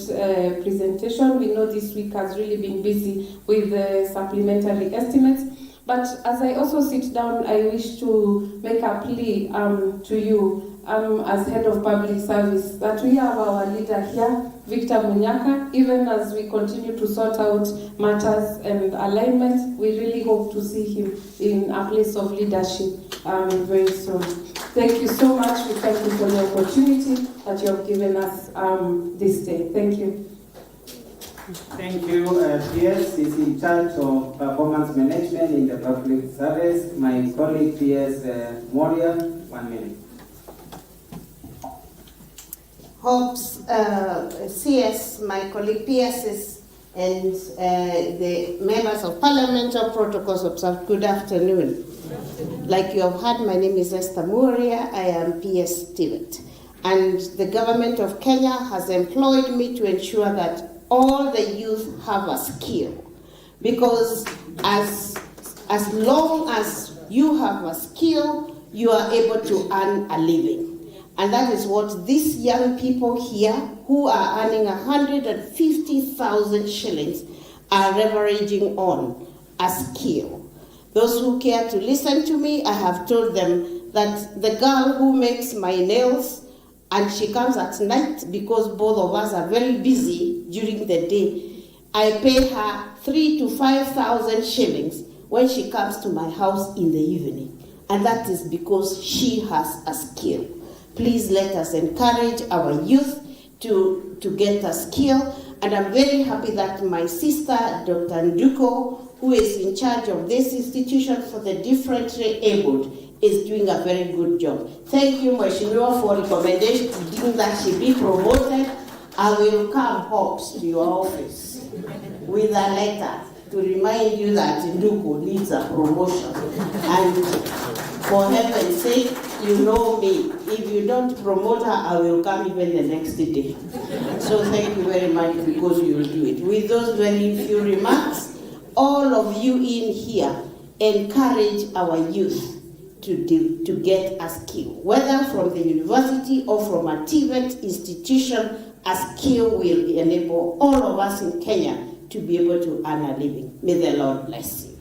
presentation. We know this week has really been busy with the supplementary estimates. But as I also sit down, I wish to make a plea to you as Head of Public Service that we have our leader here, Victor Munyaka. Even as we continue to sort out matters and alignment, we really hope to see him in a place of leadership very soon. Thank you so much. We thank you for the opportunity that you have given us this day. Thank you. Thank you. PS is in charge of performance management in the public service. My colleague PS Moria, 1 minute. Hopes, CS, my colleague PSs, and the members of Parliament or protocols observed, good afternoon. Like you have heard, my name is Esther Moria. I am PS Tibet. And the government of Kenya has employed me to ensure that all the youth have a skill. Because as long as you have a skill, you are able to earn a living. And that is what these young people here, who are earning 150,000 shillings, are leveraging on a skill. Those who care to listen to me, I have told them that the girl who makes my nails, and she comes at night because both of us are very busy during the day, I pay her 3,000 to 5,000 shillings when she comes to my house in the evening. And that is because she has a skill. Please let us encourage our youth to get a skill. And I'm very happy that my sister, Dr. Nduko, who is in charge of this institution for the differently abled, is doing a very good job. Thank you, Mheshimiwa, for recommending that she be promoted. I will come, Hopes, to your office with a letter to remind you that Nduko needs a promotion. And for heaven's sake, you know me. If you don't promote her, I will come even the next day. So thank you very much because you will do it. With those very few remarks, all of you in here encourage our youth to get a skill. Whether from the university or from a TVET institution, a skill will enable all of us in Kenya to be able to earn a living. May the Lord bless you.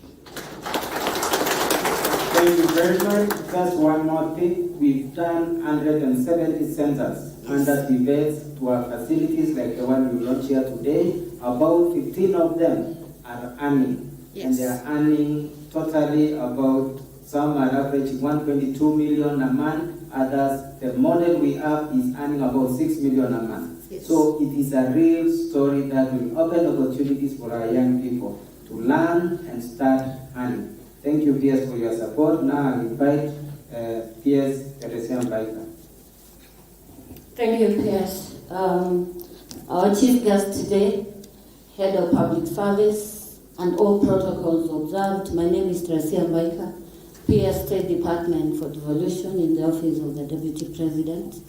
Thank you very much. Just one more thing. We've done 170 centers under TVETs to our facilities like the one we launched here today. About 15 of them are earning. Yes. And they are earning totally about, some are averaging 122 million a month. Others, the model we have is earning about 6 million a month. Yes. So it is a real story that will open opportunities for our young people to learn and start earning. Thank you, PS, for your support. Now I invite PS Teresa Mbaika. Thank you, PS. Our chief guest today, Head of Public Service, and all protocols observed. My name is Teresa Mbaika, PS State Department for Devolution in the Office of the Deputy President.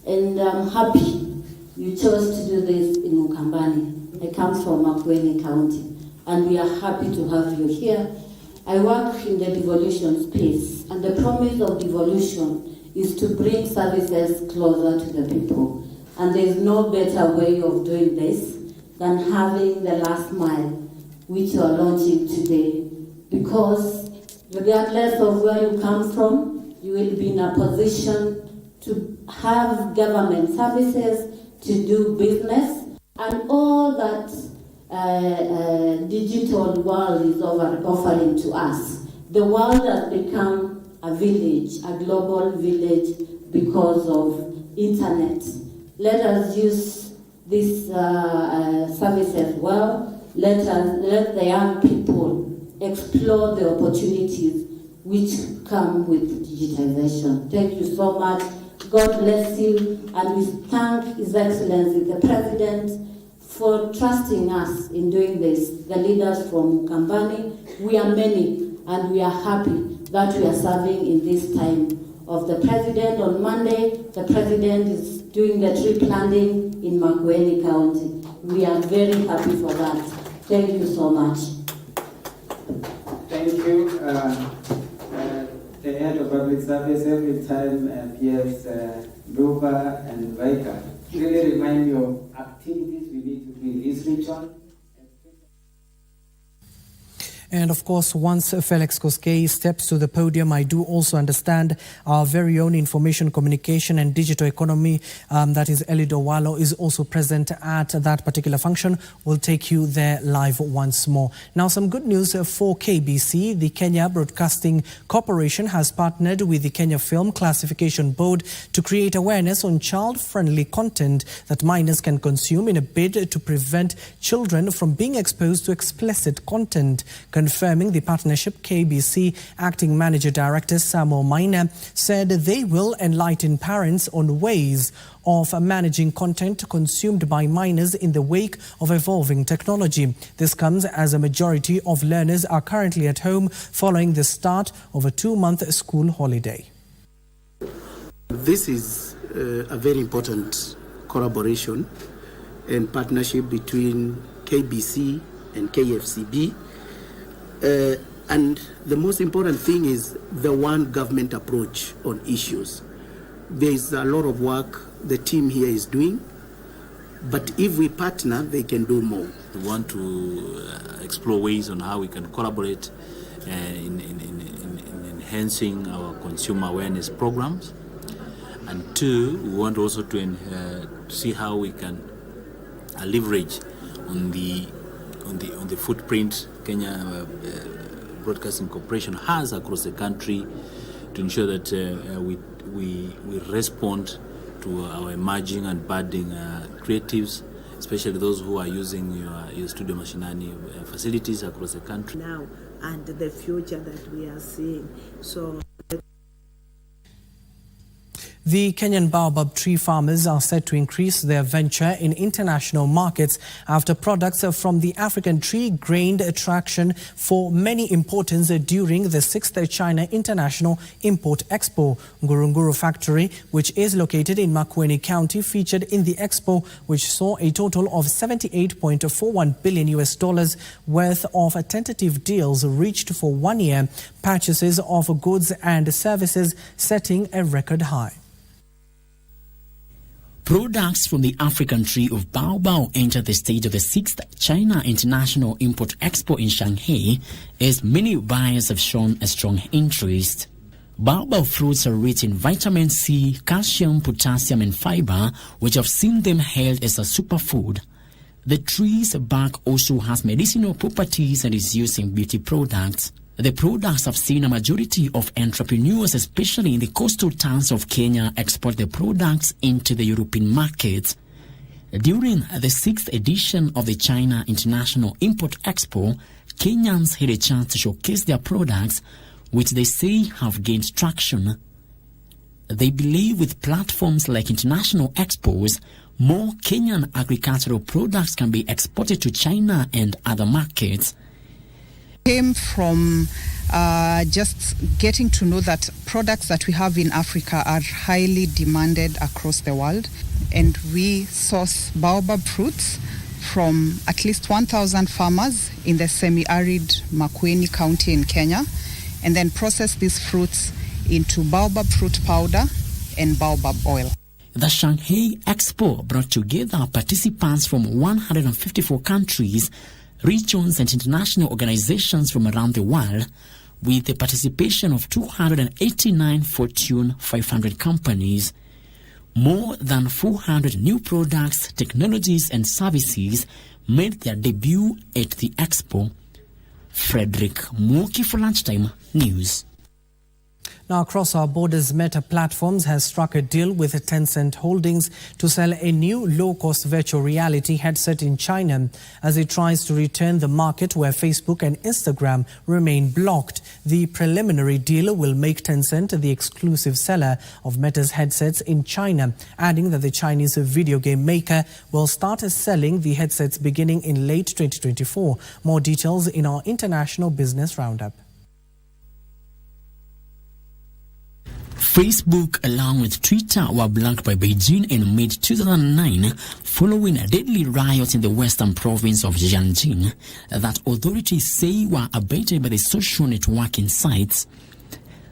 And I'm happy you chose to do this in Mukambani. I come from Makueni County, and we are happy to have you here. I work in the devolution space, and the promise of devolution is to bring services closer to the people. And there is no better way of doing this than having the last mile, which you are launching today. Because regardless of where you come from, you will be in a position to have government services, to do business, and all that digital world is offering to us. The world has become a village, a global village, because of internet. Let us use these services well. Let the young people explore the opportunities which come with digitization. Thank you so much. God bless you, and we thank His Excellency the President for trusting us in doing this. The leaders from Mukambani, we are many, and we are happy that we are serving in this time of the President. On Monday, the President is doing the tree planting in Makueni County. We are very happy for that. Thank you so much. Thank you. The head of public service, every time PS Luba and Vaika really remind me of activities we need to do in this region. And of course, once Felix Koskei steps to the podium, I do also understand our very own information communication and digital economy, that is Elido Walo, is also present at that particular function. We'll take you there live once more. Now, some good news for KBC. The Kenya Broadcasting Corporation has partnered with the Kenya Film Classification Board to create awareness on child-friendly content that minors can consume in a bid to prevent children from being exposed to explicit content. Confirming the partnership, KBC Acting Manager Director Samuel Maina said they will enlighten parents on ways of managing content consumed by minors in the wake of evolving technology. This comes as a majority of learners are currently at home following the start of a 2-month school holiday. This is a very important collaboration and partnership between KBC and KFCB. And the most important thing is the one government approach on issues. There is a lot of work the team here is doing, but if we partner, they can do more. We want to explore ways on how we can collaborate in enhancing our consumer awareness programs. And two, we want also to see how we can leverage on the footprint Kenya Broadcasting Corporation has across the country to ensure that we respond to our emerging and budding creatives, especially those who are using your studio machinani facilities across the country now and the future that we are seeing. So the Kenyan baobab tree farmers are set to increase their venture in international markets after products from the African tree gained attraction for many importers during the 6th China International Import Expo. Ngurunguru factory, which is located in Makueni County, featured in the expo, which saw a total of $78.41 billion worth of tentative deals reached for 1 year, purchases of goods and services setting a record high. Products from the African tree of baobab entered the stage of the 6th China International Import Expo in Shanghai, as many buyers have shown a strong interest. Baobab fruits are rich in vitamin C, calcium, potassium and fiber, which have seen them hailed as a superfood. The tree's bark also has medicinal properties and is used in beauty products. The products have seen a majority of entrepreneurs, especially in the coastal towns of Kenya, export the products into the European markets. During the 6th edition of the China International Import Expo, Kenyans had a chance to showcase their products, which they say have gained traction. They believe with platforms like international expos, more Kenyan agricultural products can be exported to China and other markets. Came from just getting to know that products that we have in Africa are highly demanded across the world, and we source baobab fruits from at least 1,000 farmers in the semi-arid Makueni County in Kenya, and then process these fruits into baobab fruit powder and baobab oil. The Shanghai Expo brought together participants from 154 countries, regions and international organizations from around the world, with the participation of 289 Fortune 500 companies. More than 400 new products, technologies and services made their debut at the expo. Frederick Muki for Lunchtime News. Now, across our borders, Meta Platforms has struck a deal with Tencent Holdings to sell a new low-cost virtual reality headset in China as it tries to return the market where Facebook and Instagram remain blocked. The preliminary deal will make Tencent the exclusive seller of Meta's headsets in China, adding that the Chinese video game maker will start selling the headsets beginning in late 2024. More details in our International Business Roundup. Facebook, along with Twitter, were blocked by Beijing in mid-2009 following deadly riots in the western province of Jiangxing that authorities say were abated by the social networking sites.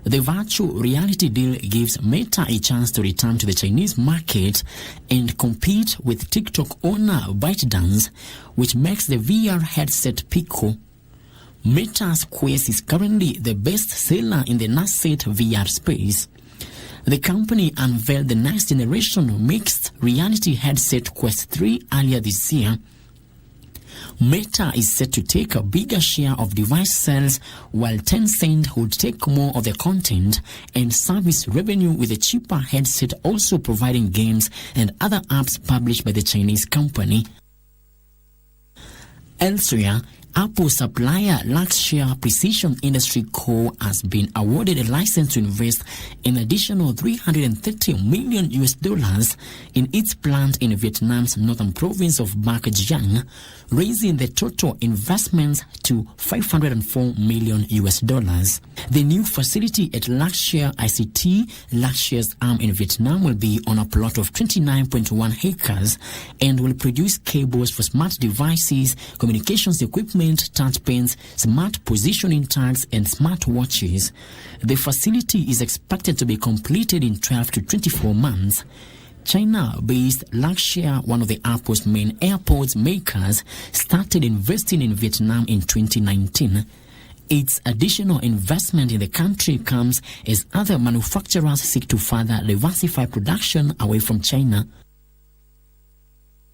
The virtual reality deal gives Meta a chance to return to the Chinese market and compete with TikTok owner ByteDance, which makes the VR headset Pico. Meta's Quest is currently the best seller in the nascent VR space. The company unveiled the next generation mixed reality headset Quest 3 earlier this year. Meta is set to take a bigger share of device sales, while Tencent would take more of the content and service revenue, with a cheaper headset also providing games and other apps published by the Chinese company. Elsewhere, Apple supplier Luxshare Precision Industry Co. has been awarded a license to invest an additional $330 million in its plant in Vietnam's northern province of Bac Giang, raising the total investments to $504 million. The new facility at Luxshare ICT, Luxshare's arm in Vietnam, will be on a plot of 29.1 acres and will produce cables for smart devices, communications equipment, touchpens, smart positioning tags and smart watches. The facility is expected to be completed in 12 to 24 months. China-based Luxshare, one of the Apple's main AirPods makers, started investing in Vietnam in 2019. Its additional investment in the country comes as other manufacturers seek to further diversify production away from China.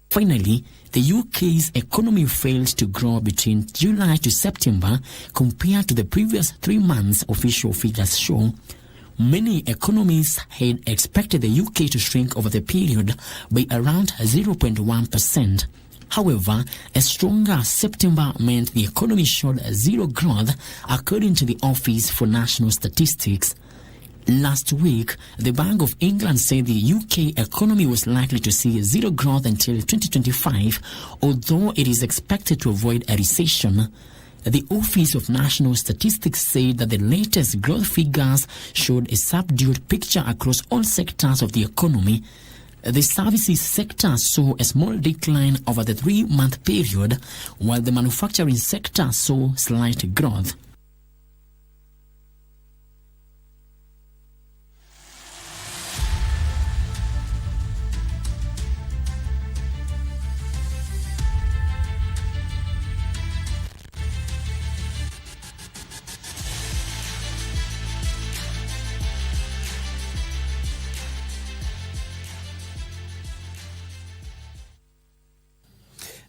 Finally, the UK's economy failed to grow between July to September compared to the previous 3 months, official figures show. Many economists had expected the UK to shrink over the period by around 0.1%. However, a stronger September meant the economy showed zero growth, according to the Office for National Statistics. Last week, the Bank of England said the UK economy was likely to see zero growth until 2025, although it is expected to avoid a recession. The Office of National Statistics said that the latest growth figures showed a subdued picture across all sectors of the economy. The services sector saw a small decline over the 3-month period, while the manufacturing sector saw slight growth.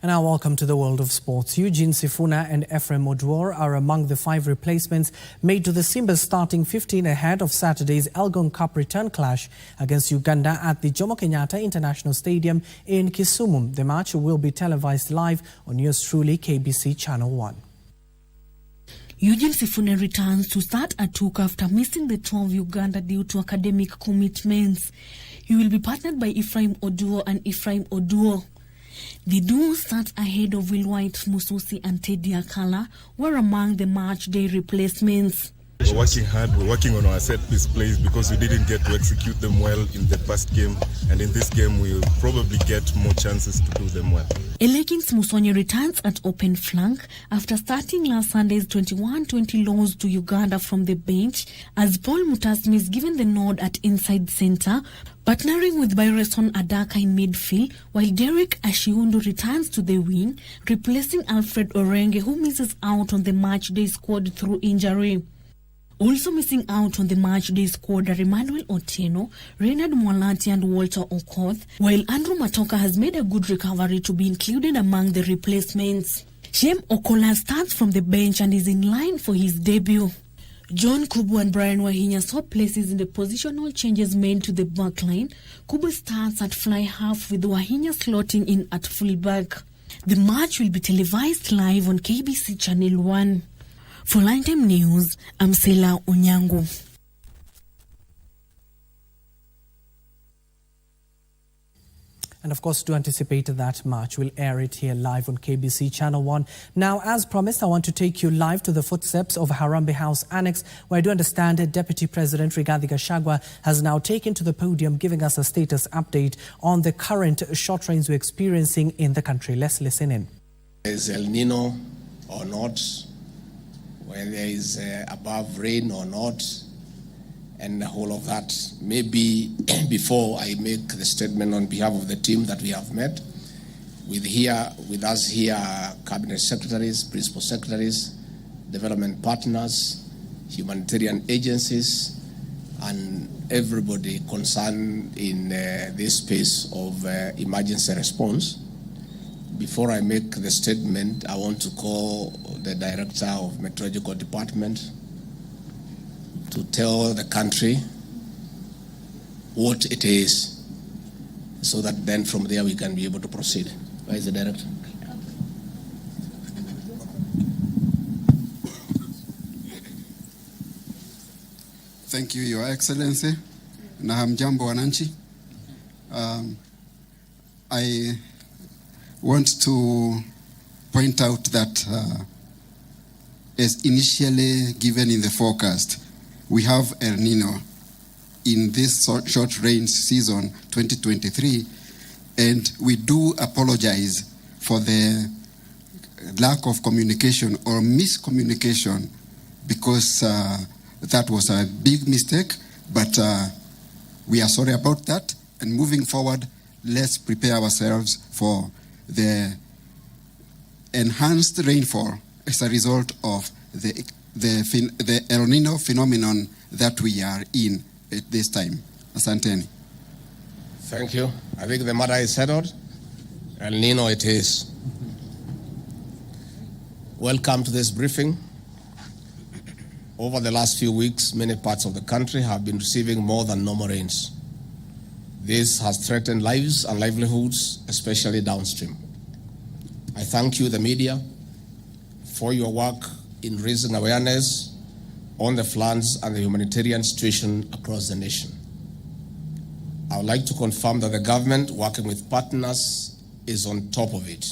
And now welcome to the world of sports. Eugene Sifuna and Ephraim Oduor are among the 5 replacements made to the Simba starting 15 ahead of Saturday's Elgon Cup return clash against Uganda at the Jomo Kenyatta International Stadium in Kisumu. The match will be televised live on yours truly, KBC Channel 1. Eugene Sifuna returns to start at Tuka after missing the tour of Uganda due to academic commitments. He will be partnered by Ephraim Oduor and Ephraim Oduor. The duo sat ahead of Will White Mususi and Teddy Akala were among the match day replacements. We're working hard, we're working on our set piece plays because we didn't get to execute them well in the past game, and in this game we'll probably get more chances to do them well. Elekins Musonye returns at open flank after starting last Sunday's 21-20 loss to Uganda from the bench, as Paul Mutasmi is given the nod at inside centre, partnering with Byreson Adaka in midfield, while Derek Ashiundu returns to the wing, replacing Alfred Orenge, who misses out on the match-day squad through injury. Also missing out on the match-day squad are Emmanuel Otieno, Reynard Mwalati and Walter Okoth, while Andrew Matoka has made a good recovery to be included among the replacements. Shem Okola starts from the bench and is in line for his debut. John Kubu and Brian Wahinya swap places in the positional changes made to the backline. Kubu starts at fly half with Wahinya slotting in at fullback. The match will be televised live on KBC Channel 1. For Lunchtime News, I'm Sela Onyango. And of course, to anticipate that match, we'll air it here live on KBC Channel 1. Now, as promised, I want to take you live to the footsteps of Harambee House Annex, where I do understand Deputy President Rigathi Gachagua has now taken to the podium, giving us a status update on the current short rains we're experiencing in the country. Let's listen in. Is El Nino or not? Whether there is above rain or not, and the whole of that. Maybe before I make the statement on behalf of the team that we have met, with us here are cabinet secretaries, principal secretaries, development partners, humanitarian agencies, and everybody concerned in this space of emergency response. Before I make the statement, I want to call the Director of Meteorological Department to tell the country what it is, so that then from there we can be able to proceed. Where is the Director? Thank you, Your Excellency. Na hamjambo wananchi. I want to point out that as initially given in the forecast, we have El Nino in this short rain season 2023, and we do apologize for the lack of communication or miscommunication, because that was a big mistake, but we are sorry about that. And moving forward, let's prepare ourselves for the enhanced rainfall as a result of the El Nino phenomenon that we are in at this time. Asanteni. Thank you. I think the matter is settled. El Nino it is. Welcome to this briefing. Over the last few weeks, many parts of the country have been receiving more than normal rains. This has threatened lives and livelihoods, especially downstream. I thank you, the media, for your work in raising awareness on the floods and the humanitarian situation across the nation. I would like to confirm that the government, working with partners, is on top of it.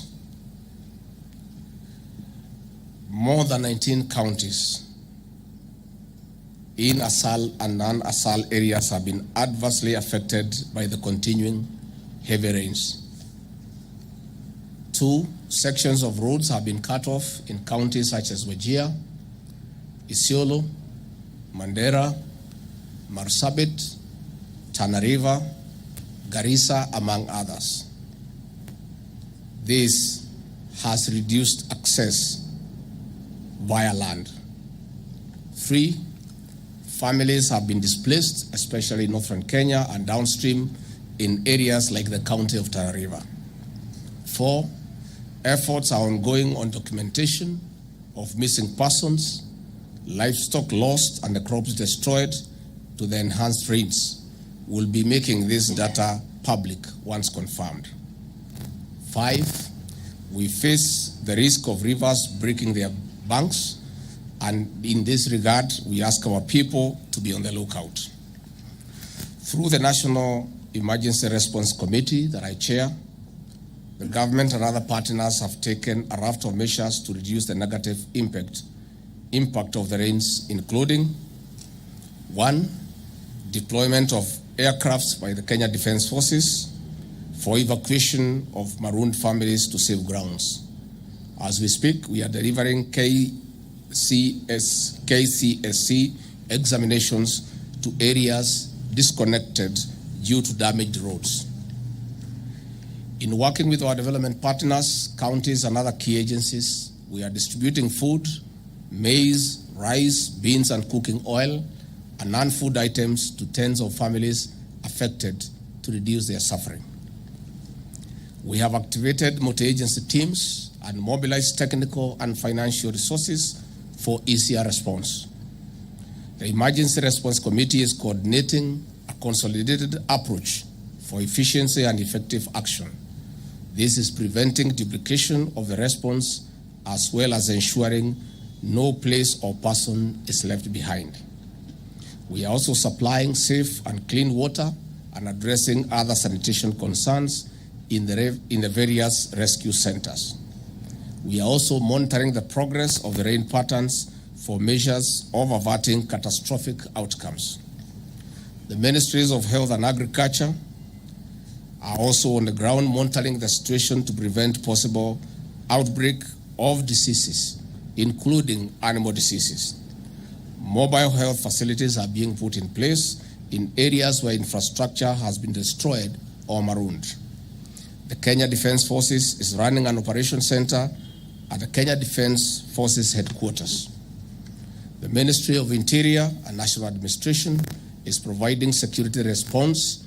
More than 19 counties in Asal and non-Asal areas have been adversely affected by the continuing heavy rains. 2 sections of roads have been cut off in counties such as Wajir, Isiolo, Mandera, Marsabit, Tana River, Garissa, among others. This has reduced access via land. 3 families have been displaced, especially in northern Kenya and downstream in areas like the county of Tana River. 4 efforts are ongoing on documentation of missing persons, livestock lost, and the crops destroyed to the enhanced rains. We'll be making this data public once confirmed. 5, we face the risk of rivers breaking their banks, and in this regard, we ask our people to be on the lookout. Through the National Emergency Response Committee that I chair, the government and other partners have taken a raft of measures to reduce the negative impact of the rains, including 1. Deployment of aircrafts by the Kenya Defence Forces for evacuation of marooned families to safe grounds. As we speak, we are delivering KCSC examinations to areas disconnected due to damaged roads. In working with our development partners, counties and other key agencies, we are distributing food, maize, rice, beans and cooking oil, and non-food items to tens of families affected to reduce their suffering. We have activated multi-agency teams and mobilized technical and financial resources for easier response. The Emergency Response Committee is coordinating a consolidated approach for efficiency and effective action. This is preventing duplication of the response as well as ensuring no place or person is left behind. We are also supplying safe and clean water and addressing other sanitation concerns in the various rescue centers. We are also monitoring the progress of the rain patterns for measures of averting catastrophic outcomes. The Ministries of Health and Agriculture are also on the ground monitoring the situation to prevent possible outbreak of diseases, including animal diseases. Mobile health facilities are being put in place in areas where infrastructure has been destroyed or marooned. The Kenya Defence Forces is running an operation center at the Kenya Defence Forces headquarters. The Ministry of Interior and National Administration is providing security response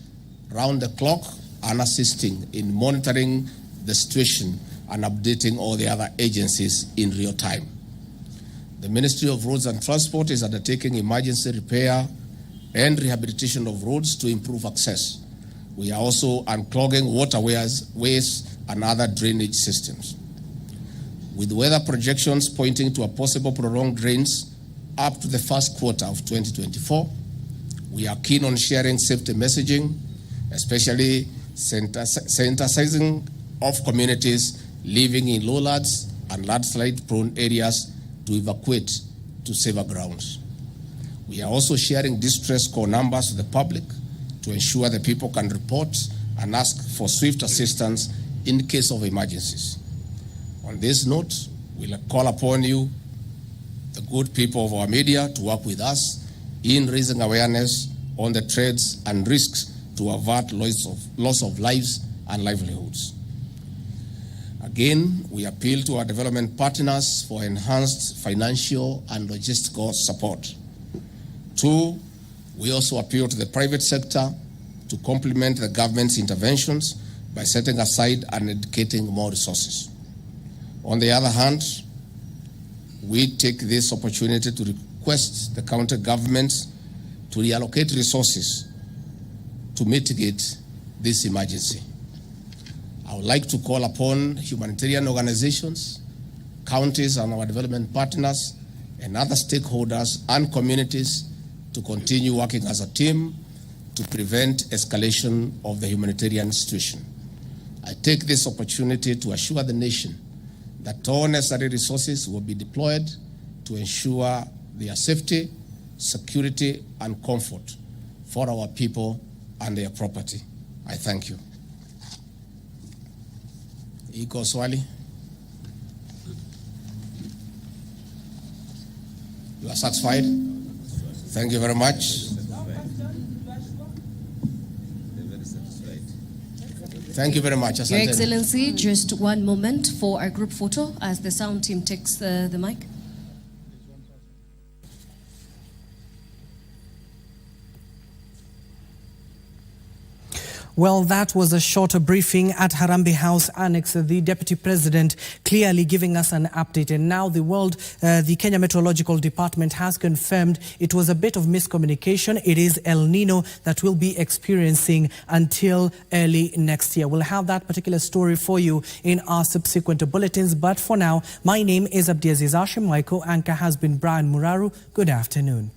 round the clock and assisting in monitoring the situation and updating all the other agencies in real time. The Ministry of Roads and Transport is undertaking emergency repair and rehabilitation of roads to improve access. We are also unclogging waterways and other drainage systems. With weather projections pointing to a possible prolonged rains up to the first quarter of 2024, we are keen on sharing safety messaging, especially sensitizing of communities living in lowlands and landslide-prone areas to evacuate to safer grounds. We are also sharing distress call numbers to the public to ensure that people can report and ask for swift assistance in case of emergencies. On this note, we'll call upon you, the good people of our media, to work with us in raising awareness on the threats and risks to avert loss of lives and livelihoods. Again, we appeal to our development partners for enhanced financial and logistical support. 2, we also appeal to the private sector to complement the government's interventions by setting aside and dedicating more resources. On the other hand, we take this opportunity to request the county governments to reallocate resources to mitigate this emergency. I would like to call upon humanitarian organizations, counties and our development partners, and other stakeholders and communities to continue working as a team to prevent escalation of the humanitarian situation. I take this opportunity to assure the nation that all necessary resources will be deployed to ensure their safety, security, and comfort for our people and their property. I thank you. Iko swali? You are satisfied? Thank you very much. Thank you very much. Your Excellency, just one moment for our group photo as the sound team takes the mic. Well, that was a shorter briefing at Harambee House Annex. The Deputy President clearly giving us an update. And now the Kenya Meteorological Department has confirmed it was a bit of miscommunication. It is El Nino that we'll be experiencing until early next year. We'll have that particular story for you in our subsequent bulletins. But for now, my name is Abdiaziz. Hashim. My co-anchor has been Brian Muraru. Good afternoon.